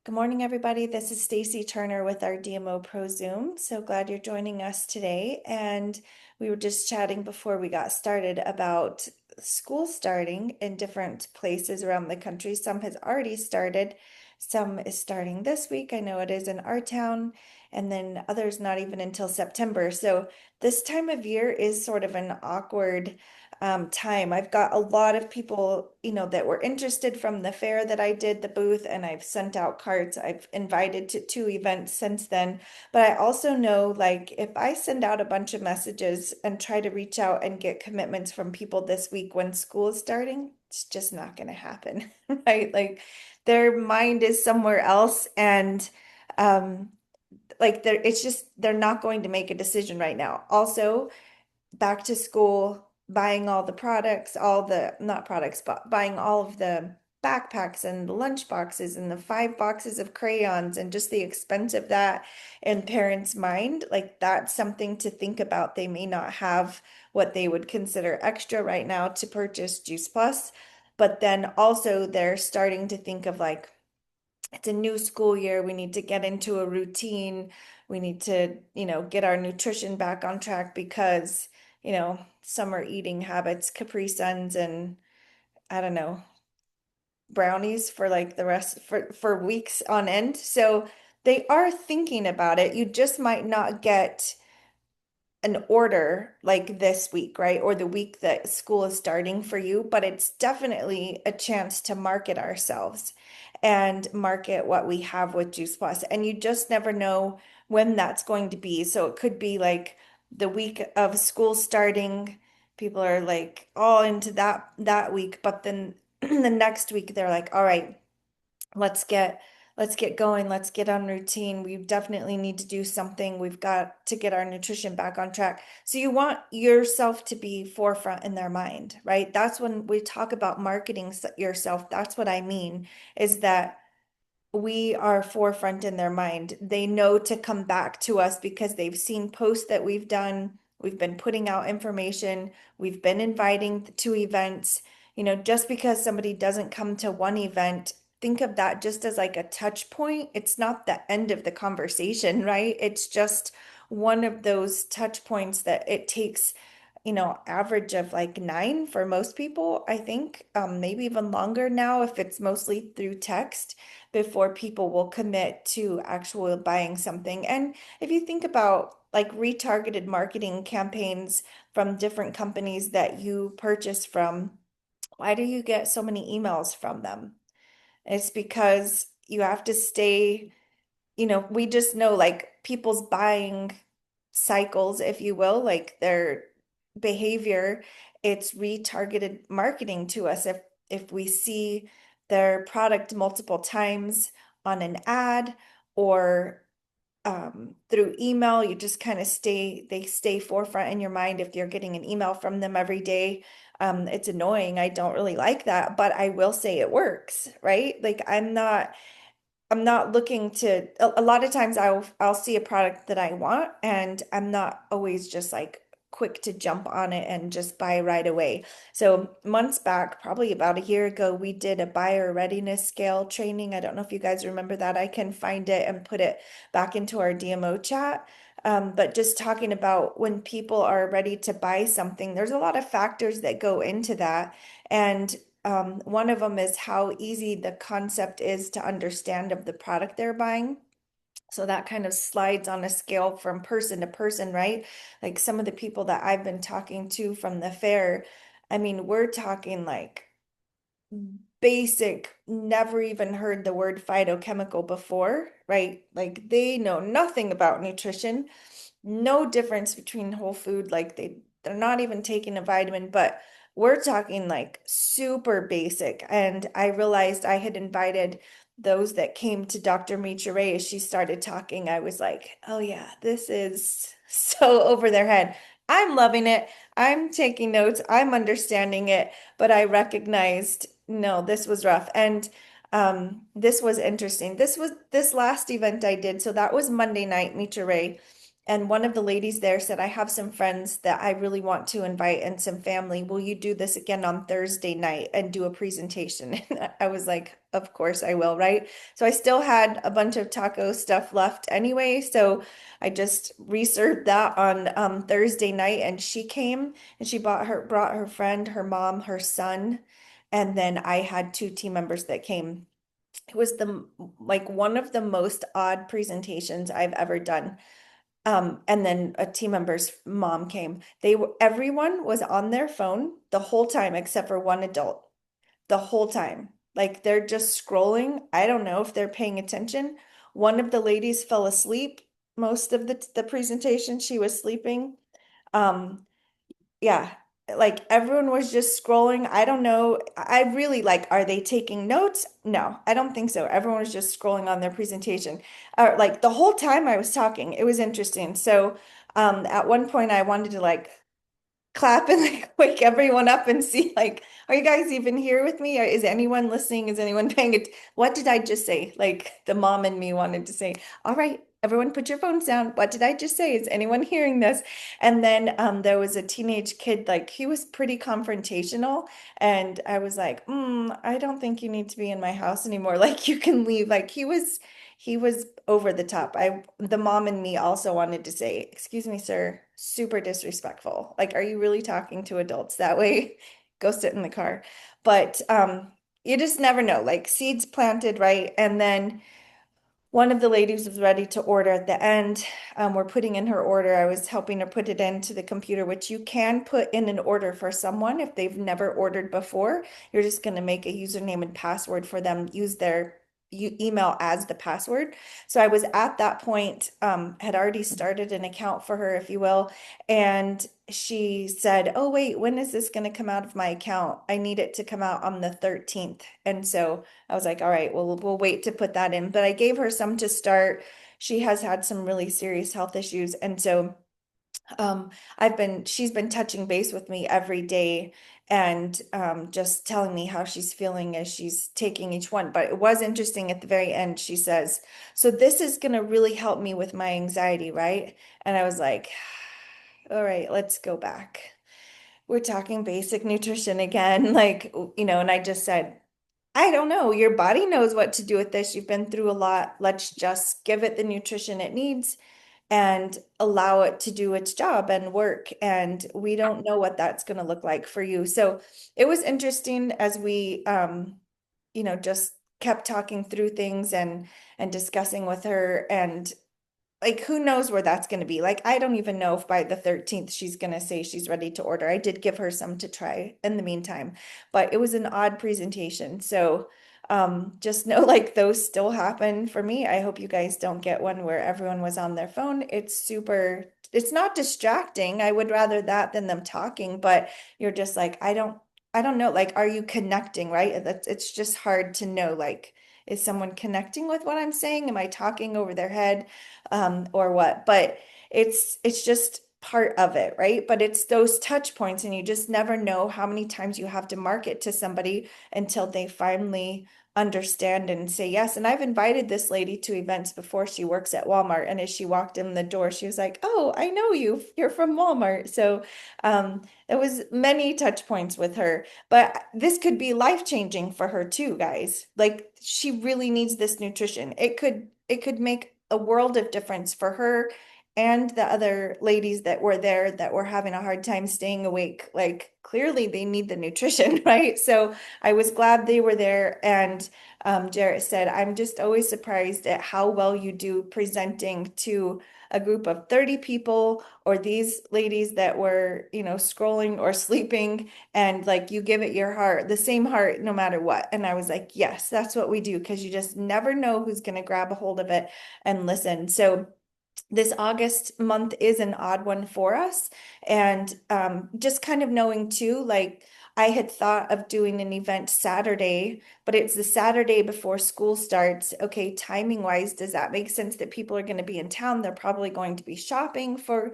Good morning, everybody. This is Stacy Turner with our DMOpro Zoom. So glad you're joining us today. And we were just chatting before we got started about school starting in different places around the country. Some has already started, some is starting this week. I know it is in our town, and then others not even until September. So this time of year is sort of an awkward time. I've got a lot of people, that were interested from the fair that I did the booth, and I've sent out cards. I've invited to two events since then. But I also know, like, if I send out a bunch of messages and try to reach out and get commitments from people this week when school is starting, it's just not going to happen, right? Like, their mind is somewhere else, and like they're not going to make a decision right now. Also, back to school, buying all the products, all the, not products, but buying all of the backpacks and the lunch boxes and the 5 boxes of crayons and just the expense of that in parents' mind, like that's something to think about. They may not have what they would consider extra right now to purchase Juice Plus, but then also they're starting to think of like, it's a new school year. We need to get into a routine. We need to, get our nutrition back on track because, summer eating habits, Capri Suns, and I don't know, brownies for like the rest for weeks on end. So they are thinking about it. You just might not get an order like this week, right? Or the week that school is starting for you, but it's definitely a chance to market ourselves and market what we have with Juice Plus. And you just never know when that's going to be. So it could be like the week of school starting, people are like all into that week, but then the next week they're like, all right, let's get let's get going. Let's get on routine. We definitely need to do something. We've got to get our nutrition back on track. So you want yourself to be forefront in their mind, right? That's when we talk about marketing yourself. That's what I mean, is that we are forefront in their mind. They know to come back to us because they've seen posts that we've done. We've been putting out information. We've been inviting to events. Just because somebody doesn't come to one event, think of that just as like a touch point. It's not the end of the conversation, right? It's just one of those touch points that it takes, average of like 9 for most people, I think, maybe even longer now if it's mostly through text before people will commit to actual buying something. And if you think about like retargeted marketing campaigns from different companies that you purchase from, why do you get so many emails from them? It's because you have to stay, we just know like people's buying cycles, if you will, like their behavior, it's retargeted marketing to us. If we see their product multiple times on an ad or through email, you just kind of they stay forefront in your mind. If you're getting an email from them every day, it's annoying. I don't really like that, but I will say it works, right? Like I'm not looking to a lot of times I'll see a product that I want, and I'm not always just like quick to jump on it and just buy right away. So months back, probably about a year ago, we did a buyer readiness scale training. I don't know if you guys remember that. I can find it and put it back into our DMO chat. But just talking about when people are ready to buy something, there's a lot of factors that go into that. And one of them is how easy the concept is to understand of the product they're buying. So that kind of slides on a scale from person to person, right? Like some of the people that I've been talking to from the fair, I mean, we're talking like basic, never even heard the word phytochemical before, right? Like they know nothing about nutrition, no difference between whole food, like they're not even taking a vitamin, but we're talking like super basic. And I realized I had invited those that came to Dr. Mitra Ray as she started talking. I was like, oh yeah, this is so over their head. I'm loving it. I'm taking notes. I'm understanding it, but I recognized, no, this was rough. And this was interesting. This last event I did. So that was Monday night, Mitra Ray. And one of the ladies there said, I have some friends that I really want to invite and some family. Will you do this again on Thursday night and do a presentation? And I was like, of course I will, right? So I still had a bunch of taco stuff left anyway. So I just reserved that on Thursday night, and she came and she brought her friend, her mom, her son, and then I had two team members that came. It was like one of the most odd presentations I've ever done. And then a team member's mom came. Everyone was on their phone the whole time except for one adult, the whole time. Like they're just scrolling. I don't know if they're paying attention. One of the ladies fell asleep most of the presentation. She was sleeping. Um, yeah, like everyone was just scrolling. I don't know. I really like, are they taking notes? No, I don't think so. Everyone was just scrolling on their presentation. Like the whole time I was talking, it was interesting. So, at one point I wanted to like clap and like wake everyone up and see like, are you guys even here with me? Is anyone listening? Is anyone paying it? What did I just say? Like the mom in me wanted to say, all right, everyone put your phones down. What did I just say? Is anyone hearing this? And then there was a teenage kid, like he was pretty confrontational. And I was like, I don't think you need to be in my house anymore. Like you can leave. Like he was over the top. The mom and me also wanted to say, "Excuse me, sir, super disrespectful. Like, are you really talking to adults that way? Go sit in the car." But you just never know. Like seeds planted, right? And then one of the ladies was ready to order at the end. We're putting in her order. I was helping her put it into the computer, which you can put in an order for someone if they've never ordered before. You're just going to make a username and password for them, use their email as the password. So I was at that point, had already started an account for her, if you will. And she said, "Oh, wait, when is this going to come out of my account? I need it to come out on the 13th." And so I was like, all right, well, we'll wait to put that in. But I gave her some to start. She has had some really serious health issues. And so she's been touching base with me every day and just telling me how she's feeling as she's taking each one. But it was interesting at the very end, she says, "So this is going to really help me with my anxiety, right?" And I was like, all right, let's go back. We're talking basic nutrition again. Like, and I just said, I don't know. Your body knows what to do with this. You've been through a lot. Let's just give it the nutrition it needs and allow it to do its job and work. And we don't know what that's going to look like for you. So it was interesting as we, just kept talking through things and discussing with her. And like who knows where that's going to be. Like I don't even know if by the 13th she's going to say she's ready to order. I did give her some to try in the meantime, but it was an odd presentation. So just know like those still happen for me. I hope you guys don't get one where everyone was on their phone. It's not distracting. I would rather that than them talking, but you're just like, I don't know. Like, are you connecting, right? It's just hard to know, like, is someone connecting with what I'm saying? Am I talking over their head? Or what? But it's just part of it, right? But it's those touch points, and you just never know how many times you have to market to somebody until they finally understand and say yes. And I've invited this lady to events before. She works at Walmart, and as she walked in the door, she was like, "Oh, I know you. You're from Walmart." So it was many touch points with her, but this could be life-changing for her too, guys. Like she really needs this nutrition. It could make a world of difference for her and the other ladies that were there that were having a hard time staying awake. Like clearly they need the nutrition, right? So I was glad they were there. And Jarrett said, "I'm just always surprised at how well you do presenting to a group of 30 people or these ladies that were, scrolling or sleeping, and like you give it your heart, the same heart no matter what." And I was like, yes, that's what we do, because you just never know who's going to grab a hold of it and listen. So this August month is an odd one for us. And just kind of knowing too, like I had thought of doing an event Saturday, but it's the Saturday before school starts. Okay, timing wise, does that make sense that people are going to be in town? They're probably going to be shopping for,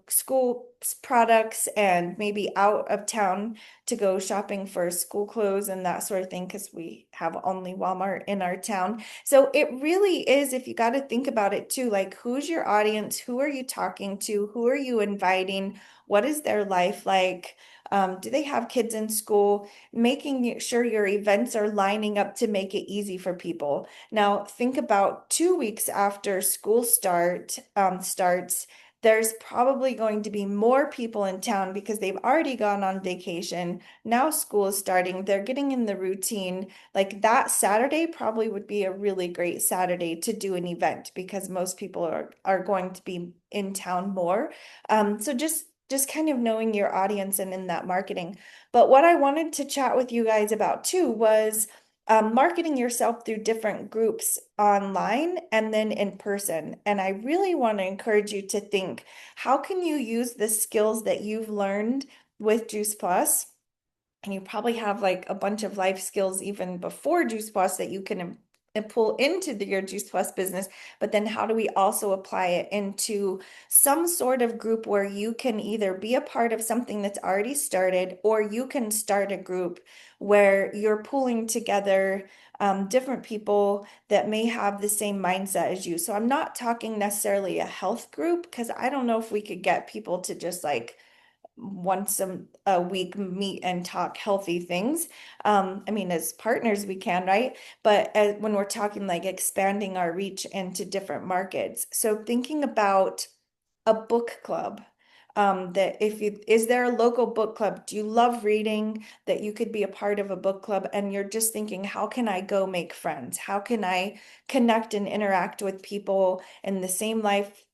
school products and maybe out of town to go shopping for school clothes and that sort of thing because we have only Walmart in our town. So it really is, if you got to think about it too, like who's your audience? Who are you talking to? Who are you inviting? What is their life like? Do they have kids in school? Making sure your events are lining up to make it easy for people. Now, think about 2 weeks after school starts. There's probably going to be more people in town because they've already gone on vacation. Now school is starting. They're getting in the routine. Like that Saturday probably would be a really great Saturday to do an event because most people are going to be in town more. So just kind of knowing your audience and in that marketing. But what I wanted to chat with you guys about too was marketing yourself through different groups online and then in person. And I really want to encourage you to think, how can you use the skills that you've learned with Juice Plus? And you probably have like a bunch of life skills even before Juice Plus that you can pull into your Juice Plus business. But then how do we also apply it into some sort of group where you can either be a part of something that's already started, or you can start a group where you're pulling together different people that may have the same mindset as you. So I'm not talking necessarily a health group because I don't know if we could get people to just like once a week meet and talk healthy things. I mean, as partners, we can, right? But when we're talking like expanding our reach into different markets. So thinking about a book club. That if you is there a local book club? Do you love reading that you could be a part of a book club and you're just thinking, how can I go make friends? How can I connect and interact with people in the same life,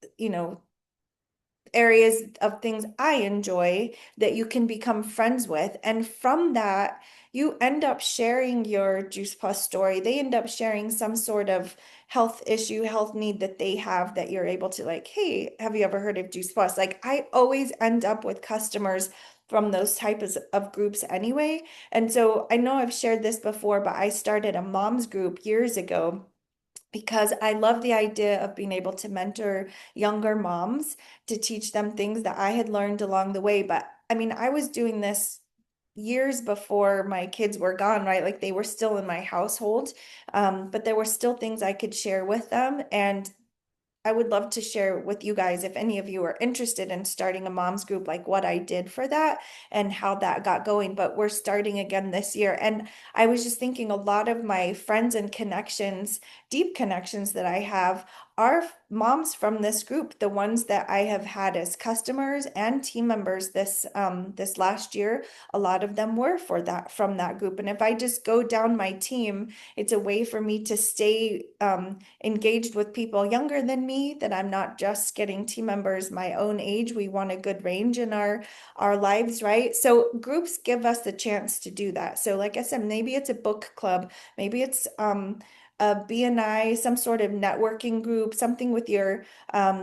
areas of things I enjoy that you can become friends with. And from that, you end up sharing your Juice Plus story. They end up sharing some sort of health issue, health need that they have that you're able to like, hey, have you ever heard of Juice Plus? Like I always end up with customers from those types of groups anyway. And so I know I've shared this before, but I started a mom's group years ago because I love the idea of being able to mentor younger moms to teach them things that I had learned along the way. But I mean, I was doing this years before my kids were gone, right? Like they were still in my household, but there were still things I could share with them. And I would love to share with you guys if any of you are interested in starting a mom's group, like what I did for that and how that got going. But we're starting again this year. And I was just thinking a lot of my friends and connections, deep connections that I have, are moms from this group, the ones that I have had as customers and team members this last year. A lot of them were for that from that group. And if I just go down my team, it's a way for me to stay engaged with people younger than me, that I'm not just getting team members my own age. We want a good range in our lives, right? So groups give us the chance to do that. So like I said, maybe it's a book club, maybe it's a BNI, some sort of networking group, something with your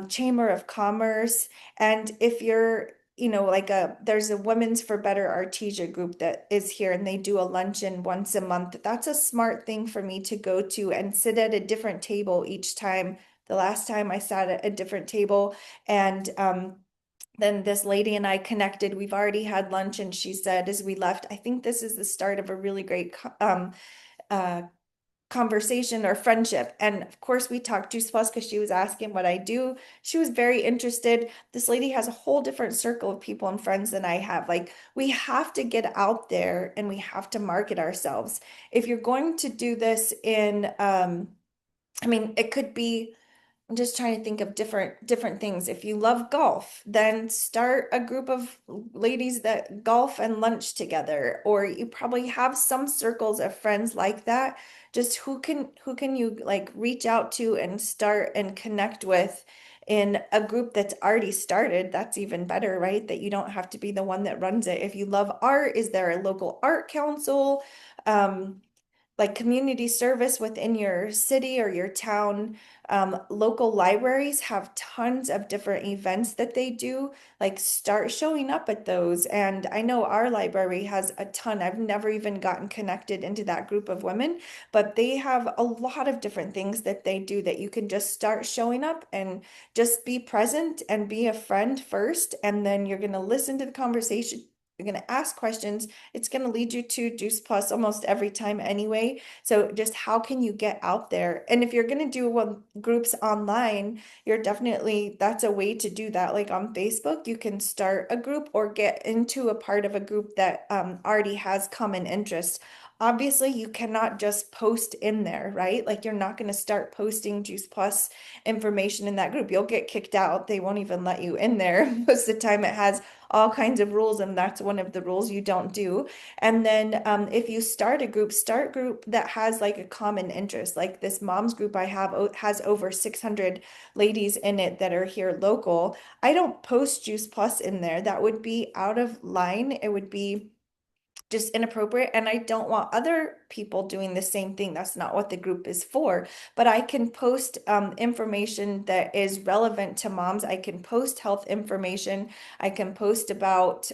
Chamber of Commerce. And if you're like there's a Women's for Better Artesia group that is here and they do a luncheon once a month. That's a smart thing for me to go to and sit at a different table each time. The last time I sat at a different table, and then this lady and I connected. We've already had lunch, and she said as we left, I think this is the start of a really great uh, conversation or friendship. And of course, we talked Juice Plus because she was asking what I do. She was very interested. This lady has a whole different circle of people and friends than I have. Like, we have to get out there and we have to market ourselves. If you're going to do this I mean, it could be, I'm just trying to think of different things. If you love golf, then start a group of ladies that golf and lunch together, or you probably have some circles of friends like that. Just who can you like reach out to and start and connect with in a group that's already started. That's even better, right? That you don't have to be the one that runs it. If you love art, is there a local art council? Um, like community service within your city or your town. Local libraries have tons of different events that they do. Like start showing up at those. And I know our library has a ton. I've never even gotten connected into that group of women, but they have a lot of different things that they do that you can just start showing up and just be present and be a friend first. And then you're going to listen to the conversation. You're going to ask questions. It's going to lead you to Juice Plus almost every time anyway. So just how can you get out there? And if you're going to do groups online, you're definitely, that's a way to do that. Like on Facebook, you can start a group or get into a part of a group that already has common interests. Obviously, you cannot just post in there, right? Like you're not going to start posting Juice Plus information in that group. You'll get kicked out. They won't even let you in there. Most of the time it has all kinds of rules, and that's one of the rules you don't do. And then if you start a group, start group that has like a common interest. Like this mom's group I have has over 600 ladies in it that are here local. I don't post Juice Plus in there. That would be out of line. It would be just inappropriate, and I don't want other people doing the same thing. That's not what the group is for. But I can post information that is relevant to moms. I can post health information. I can post about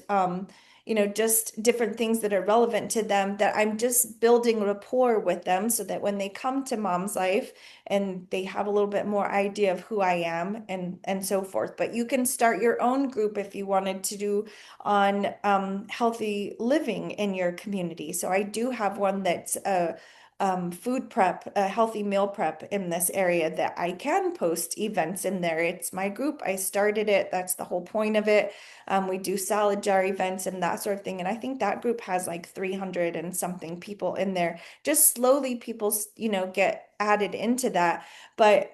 just different things that are relevant to them, that I'm just building rapport with them so that when they come to Mom's Life and they have a little bit more idea of who I am and so forth. But you can start your own group if you wanted to do on healthy living in your community. So I do have one that's a food prep, a healthy meal prep in this area that I can post events in there. It's my group. I started it. That's the whole point of it. We do salad jar events and that sort of thing. And I think that group has like 300 and something people in there. Just slowly people, get added into that. But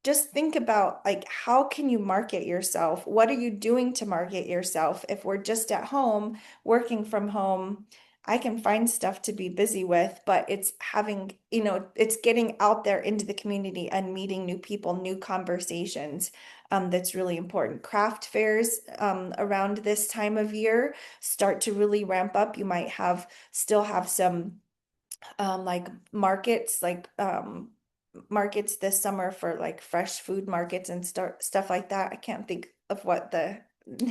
just think about like how can you market yourself? What are you doing to market yourself? If we're just at home, working from home, I can find stuff to be busy with, but it's having, it's getting out there into the community and meeting new people, new conversations. That's really important. Craft fairs around this time of year start to really ramp up. You might still have some like markets, like markets this summer for like fresh food markets and stuff like that. I can't think of what the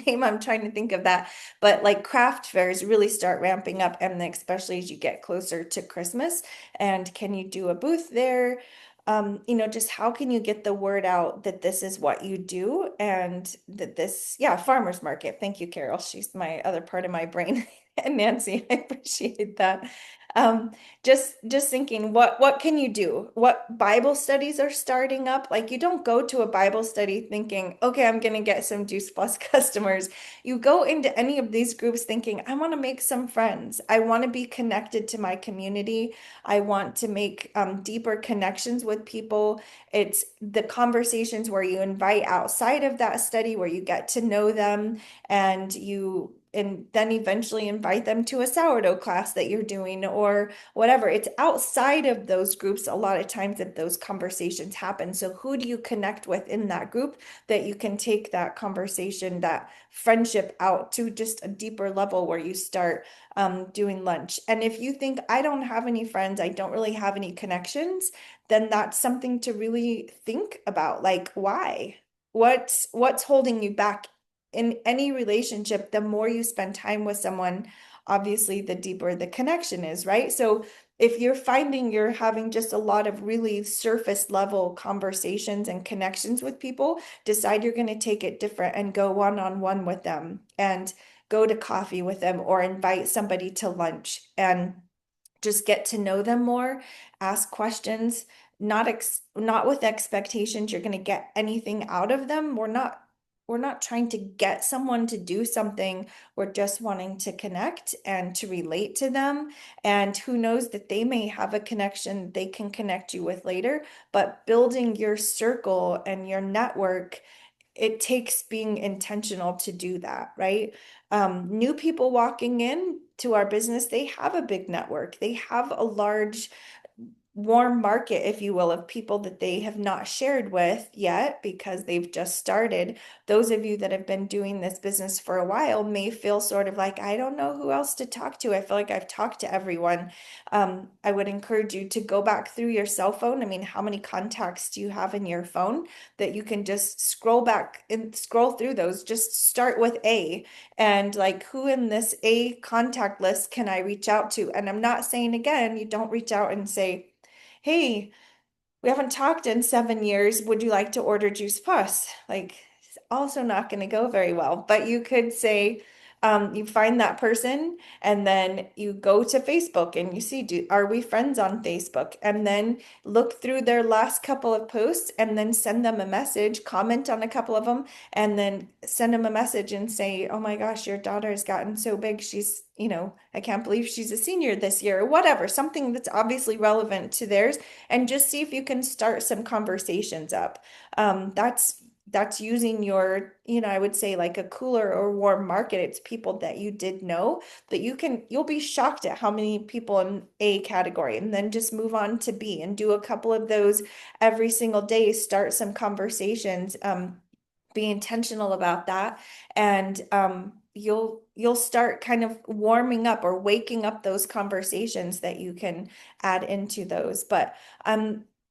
name, I'm trying to think of that, but like craft fairs really start ramping up, and especially as you get closer to Christmas. And can you do a booth there? Just how can you get the word out that this is what you do, and that yeah, farmers market. Thank you, Carol. She's my other part of my brain. And Nancy, I appreciate that. Um, just thinking, what can you do? What Bible studies are starting up? Like you don't go to a Bible study thinking, okay, I'm gonna get some Juice Plus customers. You go into any of these groups thinking, I want to make some friends. I want to be connected to my community. I want to make deeper connections with people. It's the conversations where you invite outside of that study, where you get to know them, and then eventually invite them to a sourdough class that you're doing or whatever. It's outside of those groups a lot of times that those conversations happen. So who do you connect with in that group that you can take that conversation, that friendship out to just a deeper level where you start doing lunch? And if you think, I don't have any friends, I don't really have any connections, then that's something to really think about. Like, why? What's holding you back in any relationship? The more you spend time with someone, obviously, the deeper the connection is, right? So if you're finding you're having just a lot of really surface level conversations and connections with people, decide you're going to take it different and go one-on-one with them and go to coffee with them or invite somebody to lunch and just get to know them more, ask questions, not with expectations you're going to get anything out of them. We're not trying to get someone to do something. We're just wanting to connect and to relate to them. And who knows that they may have a connection they can connect you with later. But building your circle and your network, it takes being intentional to do that, right? New people walking in to our business, they have a big network. They have a large warm market, if you will, of people that they have not shared with yet because they've just started. Those of you that have been doing this business for a while may feel sort of like, I don't know who else to talk to. I feel like I've talked to everyone. I would encourage you to go back through your cell phone. I mean, how many contacts do you have in your phone that you can just scroll back and scroll through those? Just start with A and like, who in this A contact list can I reach out to? And I'm not saying again, you don't reach out and say, hey, we haven't talked in 7 years. Would you like to order Juice Plus? Like, it's also not going to go very well. But you could say, you find that person and then you go to Facebook and you see, are we friends on Facebook? And then look through their last couple of posts and then send them a message, comment on a couple of them, and then send them a message and say, oh my gosh, your daughter has gotten so big. She's, I can't believe she's a senior this year, or whatever, something that's obviously relevant to theirs, and just see if you can start some conversations up. That's using your, I would say like a cooler or warm market. It's people that you did know that you'll be shocked at how many people in A category, and then just move on to B and do a couple of those every single day, start some conversations, be intentional about that. And you'll start kind of warming up or waking up those conversations that you can add into those. But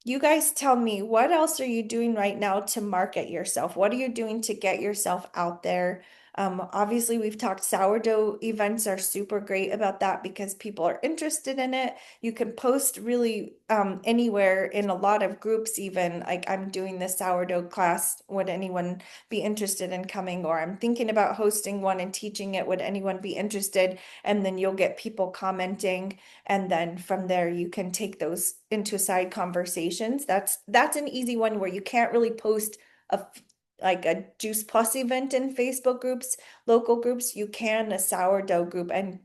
you guys tell me, what else are you doing right now to market yourself? What are you doing to get yourself out there? Obviously, we've talked sourdough events are super great about that because people are interested in it. You can post really anywhere in a lot of groups, even like I'm doing this sourdough class. Would anyone be interested in coming? Or I'm thinking about hosting one and teaching it. Would anyone be interested? And then you'll get people commenting. And then from there, you can take those into side conversations. That's an easy one where you can't really post a like a Juice Plus event in Facebook groups, local groups. You can a sourdough group, and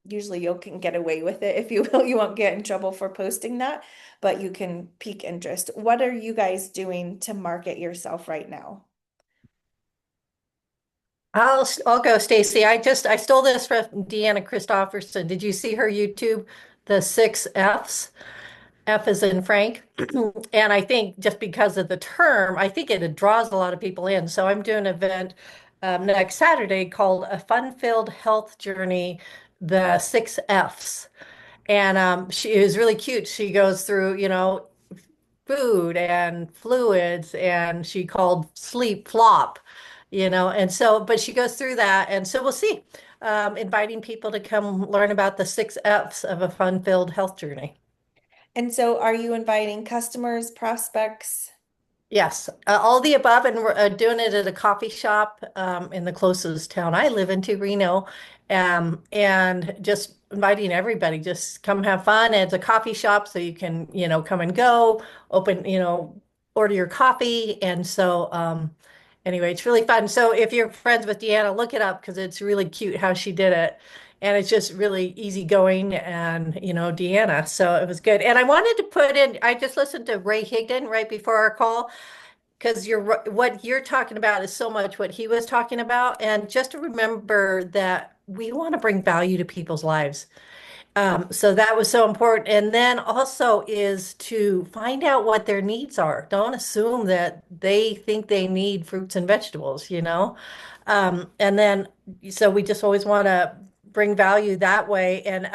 usually you can get away with it if you will. You won't get in trouble for posting that, but you can pique interest. What are you guys doing to market yourself right now? I'll go, Stacy. I stole this from Deanna Christofferson. Did you see her YouTube, the six F's? F is in Frank. And I think just because of the term, I think it draws a lot of people in. So I'm doing an event next Saturday called A Fun-Filled Health Journey, the six F's. And she is really cute. She goes through, food and fluids, and she called sleep flop, and so, but she goes through that. And so we'll see. Inviting people to come learn about the six F's of a fun-filled health journey. And so are you inviting customers, prospects? Yes, all the above, and we're doing it at a coffee shop in the closest town I live into, Reno, and just inviting everybody, just come have fun. And it's a coffee shop, so you can, come and go, open, order your coffee, and so anyway, it's really fun. So if you're friends with Deanna, look it up because it's really cute how she did it. And it's just really easygoing and, Deanna. So it was good. And I wanted to put in, I just listened to Ray Higdon right before our call because what you're talking about is so much what he was talking about. And just to remember that we want to bring value to people's lives. So that was so important. And then also is to find out what their needs are. Don't assume that they think they need fruits and vegetables, And then, so we just always want to bring value that way and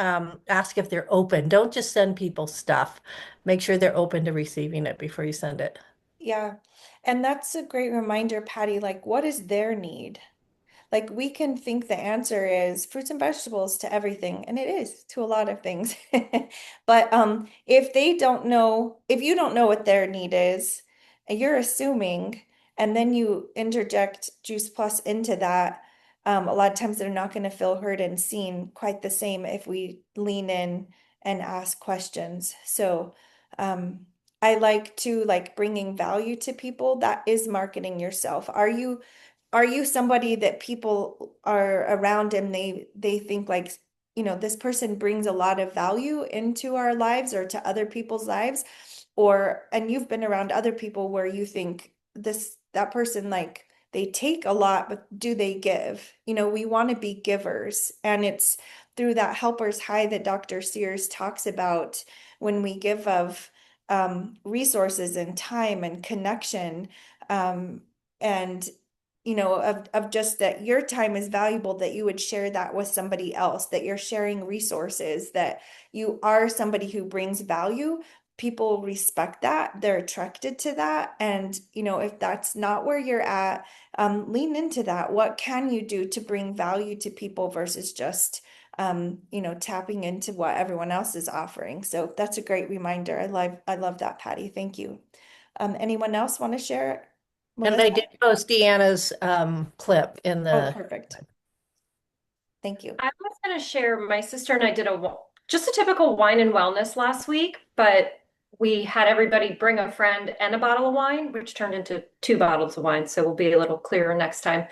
ask if they're open. Don't just send people stuff. Make sure they're open to receiving it before you send it. Yeah. And that's a great reminder, Patty. Like, what is their need? Like we can think the answer is fruits and vegetables to everything, and it is to a lot of things. But if they don't know, if you don't know what their need is, and you're assuming, and then you interject Juice Plus into that, a lot of times they're not going to feel heard and seen quite the same if we lean in and ask questions. So I like to like bringing value to people. That is marketing yourself. Are you somebody that people are around and they think like, this person brings a lot of value into our lives or to other people's lives? Or, and you've been around other people where you think that person, like, they take a lot, but do they give? We want to be givers. And it's through that helper's high that Dr. Sears talks about when we give of. resources and time and connection, um, and of just that your time is valuable, that you would share that with somebody else, that you're sharing resources, that you are somebody who brings value. People respect that, they're attracted to that. And if that's not where you're at, lean into that. What can you do to bring value to people versus just tapping into what everyone else is offering? So that's a great reminder. I love that, Patty. Thank you. Anyone else want to share? And Melissa? I did post Deanna's clip in Oh, the. perfect. Thank you. I was going to share, my sister and I did just a typical wine and wellness last week, but we had everybody bring a friend and a bottle of wine, which turned into two bottles of wine. So we'll be a little clearer next time.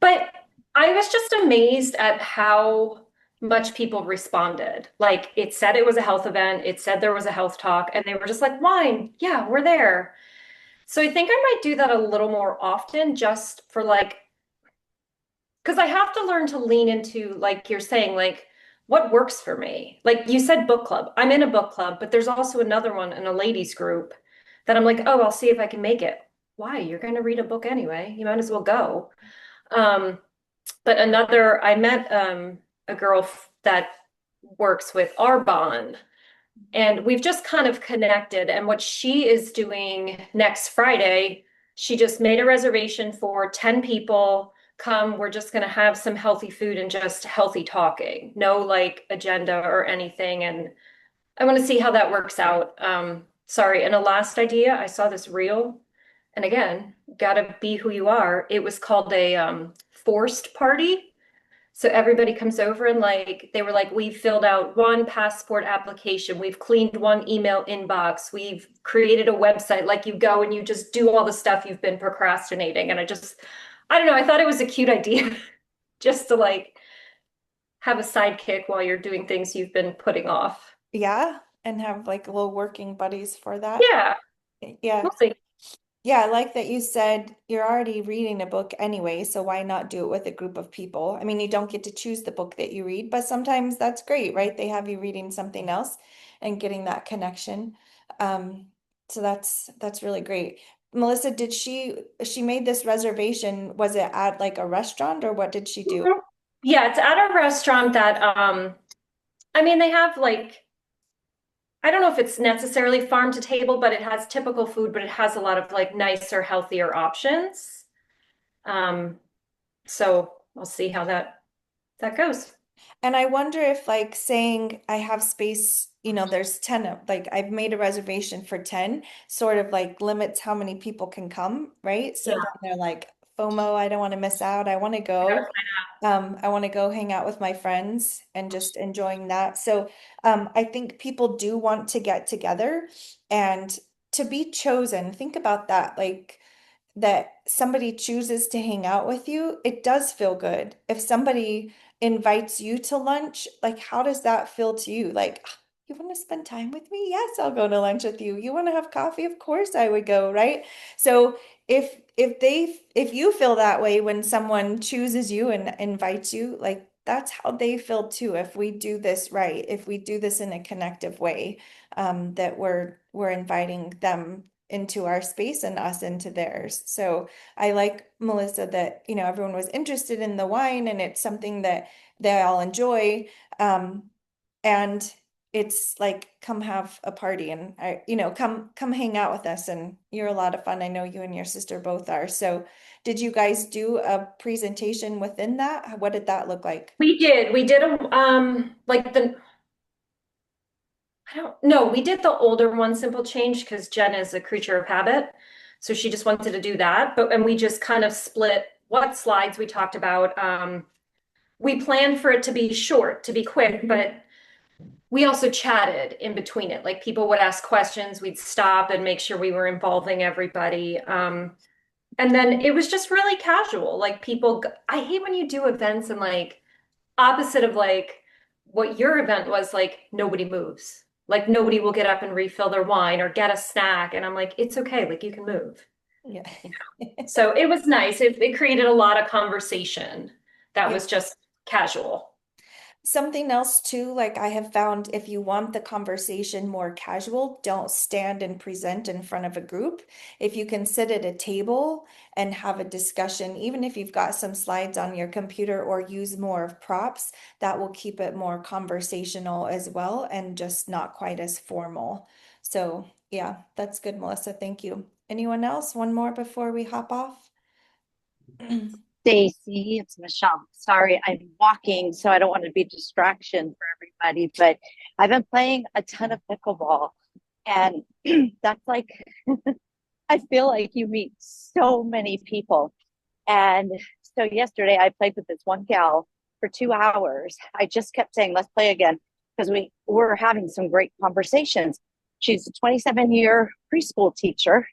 But I was just amazed at how much people responded. Like it said it was a health event, it said there was a health talk, and they were just like, wine, yeah, we're there. So I think I might do that a little more often just for like, because I have to learn to lean into, like you're saying, like what works for me. Like you said, book club. I'm in a book club, but there's also another one in a ladies group that I'm like, oh, I'll see if I can make it. Why? You're going to read a book anyway. You might as well go. Um, but I met a girl that works with Arbonne, and we've just kind of connected. And what she is doing next Friday, she just made a reservation for 10 people. Come, we're just going to have some healthy food and just healthy talking. No like agenda or anything. And I want to see how that works out. Sorry. And a last idea, I saw this reel. And again, gotta be who you are. It was called a forced party. So everybody comes over and like they were like, we've filled out one passport application, we've cleaned one email inbox, we've created a website. Like you go and you just do all the stuff you've been procrastinating. And I don't know, I thought it was a cute idea just to like have a sidekick while you're doing things you've been putting off. Yeah, and have like little working buddies for that. Yeah, Yeah. we'll see. Yeah, I like that you said you're already reading a book anyway, so why not do it with a group of people? I mean, you don't get to choose the book that you read, but sometimes that's great, right? They have you reading something else and getting that connection. Um, so that's really great. Melissa, did she made this reservation, was it at like a restaurant or what did she do? Mhm. Yeah, it's at a restaurant that I mean they have like I don't know if it's necessarily farm to table, but it has typical food, but it has a lot of like nicer, healthier options. Um, so we'll see how that goes. And I wonder if like saying I have space, there's 10 of like I've made a reservation for 10 sort of like limits how many people can come, right? So Yeah, then they're like FOMO, I don't want to miss out. I want to I gotta go. find I want to go hang out with my friends and just enjoying that. So I think people do want to get together and to be chosen. Think about that. Like that somebody chooses to hang out with you, it does feel good. If somebody invites you to lunch, like how does that feel to you? Like, "Ah, you want to spend time with me? Yes, I'll go to lunch with you. You want to have coffee? Of course I would go, right?" So if you feel that way when someone chooses you and invites you, like that's how they feel too. If we do this right, if we do this in a connective way, that we're inviting them into our space and us into theirs. So I like, Melissa, that everyone was interested in the wine and it's something that they all enjoy. And it's like come have a party and come hang out with us, and you're a lot of fun. I know you and your sister both are. So did you guys do a presentation within that? What did that look like? we did a like the I don't know, we did the older one simple change because Jen is a creature of habit. So she just wanted to do that. And we just kind of split what slides we talked about. We planned for it to be short, to be quick, but we also chatted in between it. Like people would ask questions, we'd stop and make sure we were involving everybody. And then it was just really casual. Like I hate when you do events and like opposite of like what your event was, like nobody moves. Like nobody will get up and refill their wine or get a snack. And I'm like, it's okay, like you can move. Yeah. So it was nice. It created a lot of conversation that Yeah. was just casual. Something else too, like I have found if you want the conversation more casual, don't stand and present in front of a group. If you can sit at a table and have a discussion, even if you've got some slides on your computer or use more of props, that will keep it more conversational as well and just not quite as formal. So yeah, that's good, Melissa. Thank you. Anyone else? One more before we hop off? Stacy, it's Michelle. Sorry, I'm walking, so I don't want to be a distraction for everybody, but I've been playing a ton of pickleball. And that's like, I feel like you meet so many people. And so yesterday I played with this one gal for 2 hours. I just kept saying, let's play again, because we were having some great conversations. She's a 27-year preschool teacher.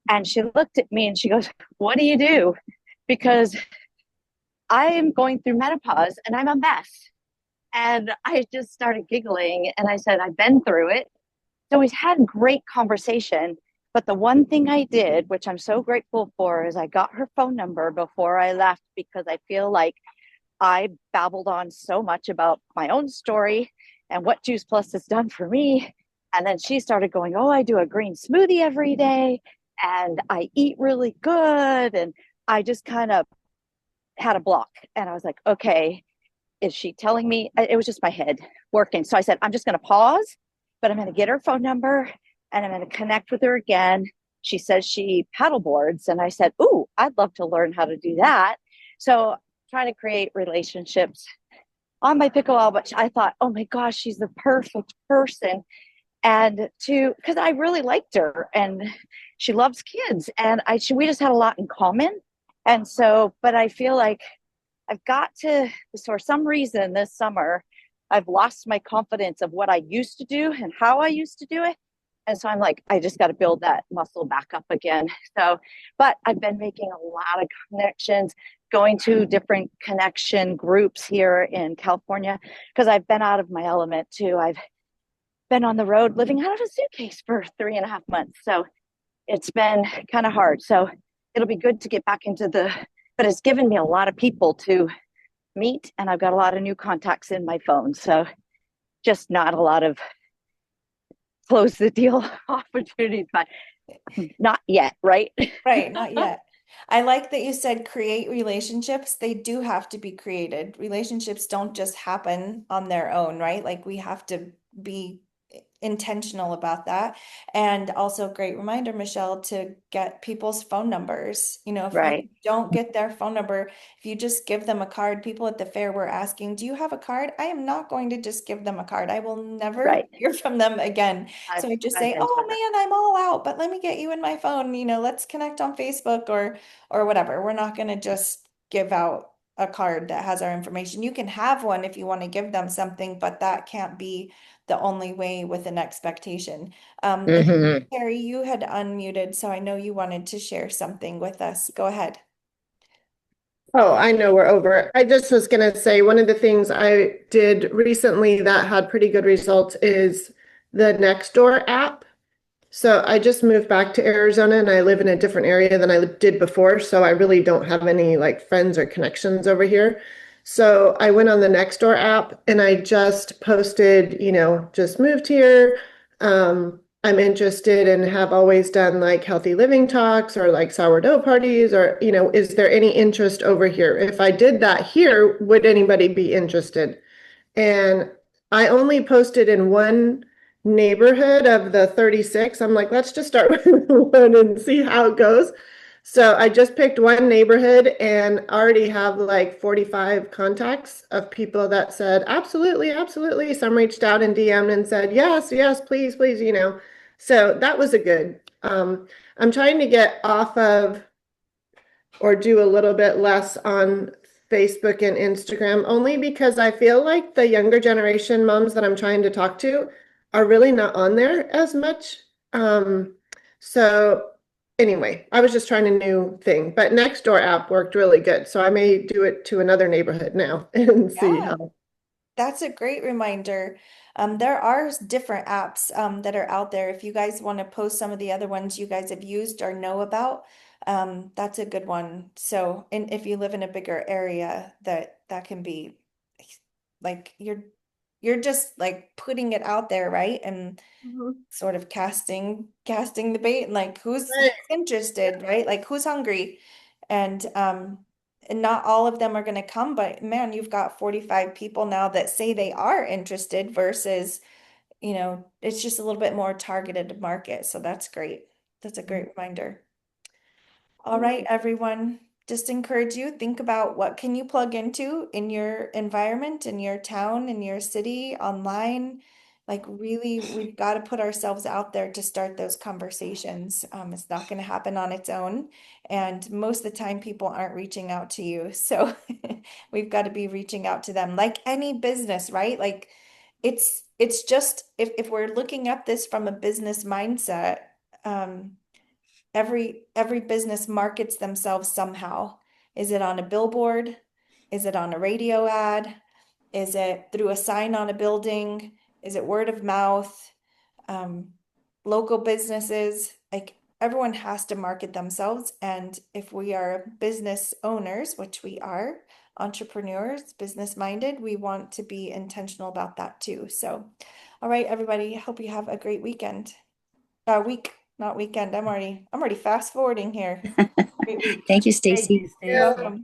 And she looked at me and she goes, what do you do? Because I am going through menopause and I'm a mess. And I just started giggling and I said, I've been through it. So we had great conversation. But the one thing I did, which I'm so grateful for, is I got her phone number before I left because I feel like I babbled on so much about my own story and what Juice Plus has done for me. And then she started going, oh, I do a green smoothie every day and I eat really good. And I just kind of had a block. And I was like, okay, is she telling me? It was just my head working. So I said, I'm just going to pause, but I'm going to get her phone number and I'm going to connect with her again. She says she paddle boards. And I said, ooh, I'd love to learn how to do that. So trying to create relationships on my pickleball, but I thought, oh my gosh, she's the perfect person. And because I really liked her and she loves kids and we just had a lot in common. And so, but I feel like I've got to, for some reason this summer, I've lost my confidence of what I used to do and how I used to do it. And so I'm like, I just got to build that muscle back up again. So, but I've been making a lot of connections, going to different connection groups here in California, because I've been out of my element too. I've been on the road living out of a suitcase for 3.5 months. So it's been kind of hard. So it'll be good to get back into but it's given me a lot of people to meet. And I've got a lot of new contacts in my phone. So just not a lot of close the deal opportunities, but not yet, right? Right, not yet. I like that you said create relationships. They do have to be created. Relationships don't just happen on their own, right? Like we have to be intentional about that. And also great reminder, Michelle, to get people's phone numbers. You know, if you Right, don't get their phone number, if you just give them a card, people at the fair were asking, do you have a card? I am not going to just give them a card. I will never right. hear from them again. I've, So I just I've say, been oh told that. man, I'm all out, but let me get you in my phone. You know, let's connect on Facebook or whatever. We're not going to just give out a card that has our information. You can have one if you want to give them something, but that can't be the only way with an expectation. And Hmm. Terry, you had unmuted, so I know you wanted to share something with us. Go ahead. Oh, I know we're over it. I just was going to say one of the things I did recently that had pretty good results is the Nextdoor app. So I just moved back to Arizona and I live in a different area than I did before. So I really don't have any like friends or connections over here. So I went on the Nextdoor app and I just posted, just moved here. I'm interested and have always done like healthy living talks or like sourdough parties or, is there any interest over here? If I did that here, would anybody be interested? And I only posted in one neighborhood of the 36. I'm like, let's just start with one and see how it goes. So I just picked one neighborhood and already have like 45 contacts of people that said, absolutely, absolutely. Some reached out and DM'd and said, yes, yes, please, please. So that was a good. I'm trying to get off of or do a little bit less on Facebook and Instagram, only because I feel like the younger generation moms that I'm trying to talk to are really not on there as much. So anyway, I was just trying a new thing, but Nextdoor app worked really good. So I may do it to another neighborhood now and see Yeah, how. that's a great reminder. There are different apps that are out there. If you guys want to post some of the other ones you guys have used or know about, that's a good one. So, and if you live in a bigger area, that can be like you're just like putting it out there, right? And Mhm. sort of casting the bait and like who's Right. interested, right? Like who's hungry? And not all of them are going to come, but man, you've got 45 people now that say they are interested versus, it's just a little bit more targeted market. So that's great. That's a great reminder. All right, everyone, just encourage you, think about what can you plug into in your environment, in your town, in your city, online. Like really, we've got to put ourselves out there to start those conversations. It's not going to happen on its own. And most of the time, people aren't reaching out to you. So we've got to be reaching out to them like any business, right? Like it's just if we're looking at this from a business mindset, um, every business markets themselves somehow. Is it on a billboard? Is it on a radio ad? Is it through a sign on a building? Is it word of mouth? Um, Local businesses, like everyone has to market themselves. And if we are business owners, which we are, entrepreneurs, business minded, we want to be intentional about that too. So, all right, everybody, hope you have a great weekend. Week, not weekend. I'm already fast forwarding here. Great week. Thank you, Thank Stacy. you, You're Stacy. welcome.